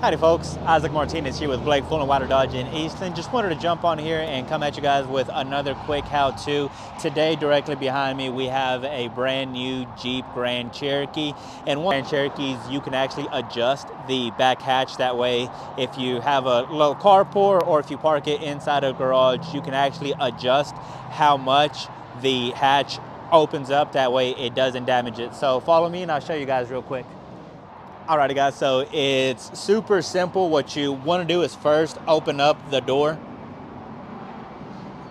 Howdy folks, Issac Martinez here with Blake Fulenwider Dodge in Eastland. Just wanted to jump on here and come at you guys with another quick how-to. Today, directly behind me, we have a brand new Jeep Grand Cherokee. And one Grand Cherokees, you can actually adjust the back hatch. That way, if you have a low carport or if you park it inside a garage, you can actually adjust how much the hatch opens up. That way, it doesn't damage it. So follow me and I'll show you guys real quick. Alrighty guys, so it's super simple. What you want to do is first open up the door,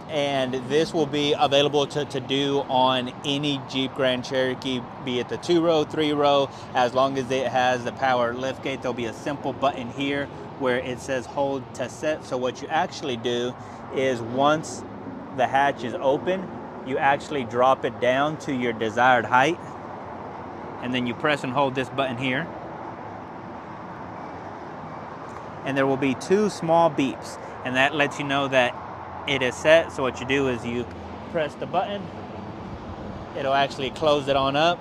and this will be available to do on any Jeep Grand Cherokee, be it the 2-row, 3-row, as long as it has the power liftgate. There'll be a simple button here where it says hold to set. So what you actually do is once the hatch is open, you actually drop it down to your desired height, and then you press and hold this button here. And there will be 2 small beeps, and that lets you know that it is set. So what you do is you press the button, it'll actually close it on up,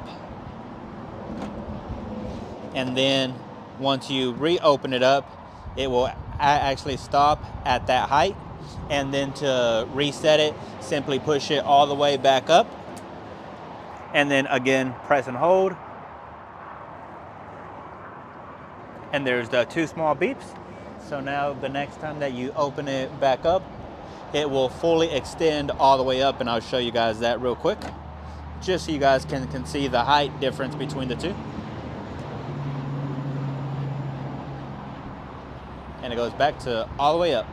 and then once you reopen it up, it will actually stop at that height. And then to reset it, simply push it all the way back up, and then again press and hold, and there's the 2 small beeps. So now the next time that you open it back up, it will fully extend all the way up, and I'll show you guys that real quick, just so you guys can see the height difference between the 2. And it goes back to all the way up.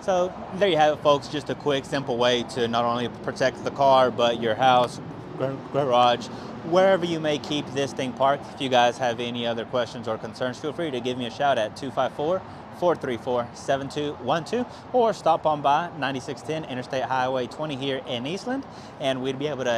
So there you have it folks, just a quick simple way to not only protect the car, but your house, garage, wherever you may keep this thing parked. If you guys have any other questions or concerns, feel free to give me a shout at 254-434-7212, or stop on by 9610 Interstate Highway 20 here in Eastland, and we'd be able to